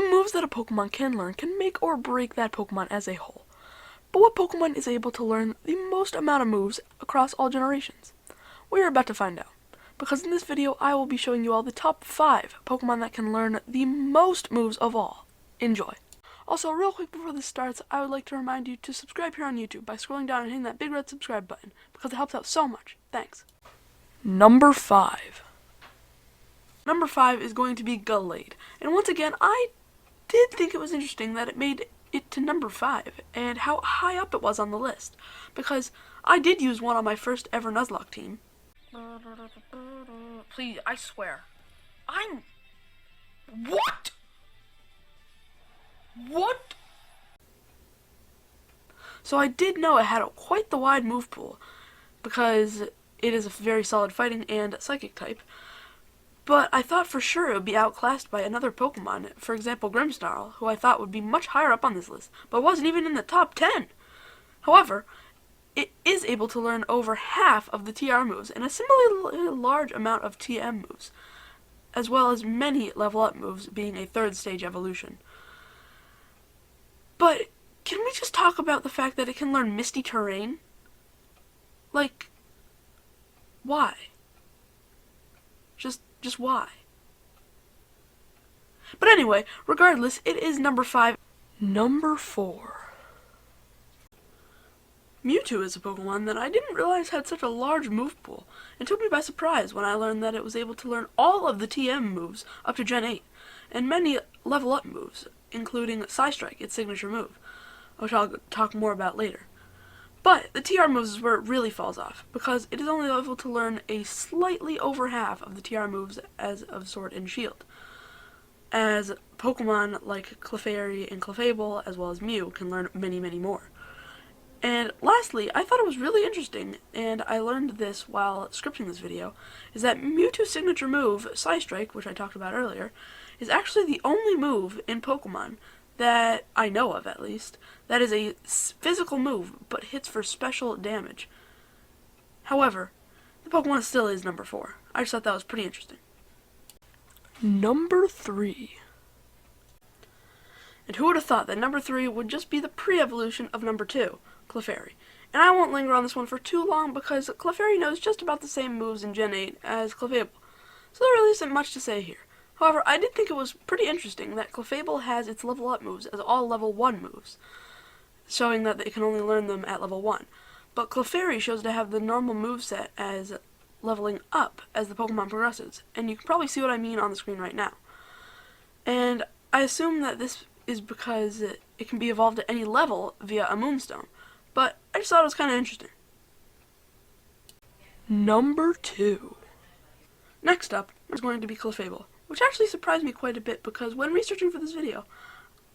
moves that a Pokemon can learn can make or break that Pokemon as a whole. But what Pokemon is able to learn the most amount of moves across all generations? We are about to find out, because in this video I will be showing you all the top 5 Pokemon that can learn the most moves of all. Enjoy! Also, real quick before this starts, I would like to remind you to subscribe here on YouTube by scrolling down and hitting that big red subscribe button, because it helps out so much. Thanks. Number 5. Number 5 is going to be Gallade. And once again, I did think it was interesting that it made it to number 5 and how high up it was on the list, because I did use one on my first ever Nuzlocke team. Please, I swear. What? What? So I did know it had quite the wide move pool, because it is a very solid fighting and psychic type, but I thought for sure it would be outclassed by another Pokemon, for example Grimmsnarl, who I thought would be much higher up on this list, but wasn't even in the top 10. However, it is able to learn over half of the TR moves and a similarly large amount of TM moves, as well as many level up moves, being a 3rd stage evolution. But can we just talk about the fact that it can learn Misty Terrain? Like, why? Just why? But anyway, regardless, it is number 5. Number 4. Mewtwo is a Pokemon that I didn't realize had such a large move pool, and took me by surprise when I learned that it was able to learn all of the TM moves up to Gen 8, and many level up moves, including Psystrike, its signature move, which I'll talk more about later. But the TR moves is where it really falls off, because it is only able to learn a slightly over half of the TR moves as of Sword and Shield, as Pokemon like Clefairy and Clefable, as well as Mew, can learn many, many more. And lastly, I thought it was really interesting, and I learned this while scripting this video, is that Mewtwo's signature move, Psystrike, which I talked about earlier, is actually the only move in Pokemon that I know of, at least, that is a physical move, but hits for special damage. However, the Pokemon still is number 4. I just thought that was pretty interesting. Number 3. And who would have thought that number 3 would just be the pre-evolution of number 2, Clefairy. And I won't linger on this one for too long, because Clefairy knows just about the same moves in Gen 8 as Clefable, so there really isn't much to say here. However, I did think it was pretty interesting that Clefable has its level up moves as all level 1 moves, showing that it can only learn them at level 1. But Clefairy shows to have the normal moveset as leveling up as the Pokemon progresses, and you can probably see what I mean on the screen right now. And I assume that this is because it can be evolved at any level via a Moonstone, but I just thought it was kind of interesting. Number 2. Next up is going to be Clefable, which actually surprised me quite a bit, because when researching for this video,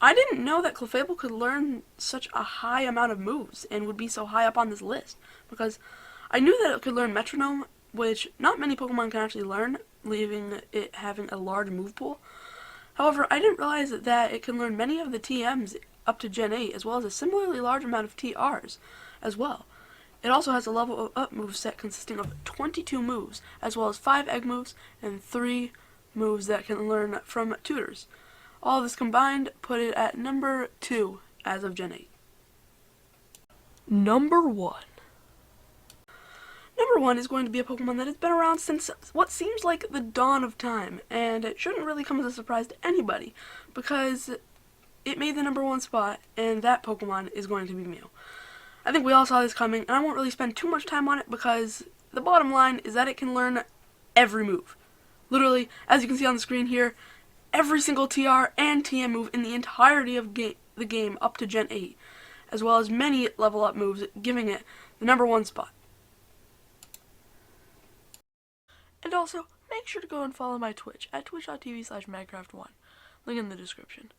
I didn't know that Clefable could learn such a high amount of moves and would be so high up on this list, because I knew that it could learn Metronome, which not many Pokemon can actually learn, leaving it having a large move pool. However, I didn't realize that it can learn many of the TMs up to Gen 8, as well as a similarly large amount of TRs as well. It also has a level up move set consisting of 22 moves, as well as 5 egg moves and 3 moves that can learn from tutors. All of this combined put it at number 2 as of Gen 8. Number 1. Number 1 is going to be a Pokemon that has been around since what seems like the dawn of time, and it shouldn't really come as a surprise to anybody, because it made the number 1 spot, and that Pokemon is going to be Mew. I think we all saw this coming, and I won't really spend too much time on it, because the bottom line is that it can learn every move. Literally, as you can see on the screen here, every single TR and TM move in the entirety of the game up to Gen 8, as well as many level up moves, giving it the number 1 spot. And also, make sure to go and follow my Twitch at twitch.tv/Magcraft1, link in the description.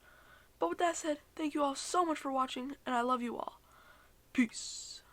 But with that said, thank you all so much for watching, and I love you all. Peace.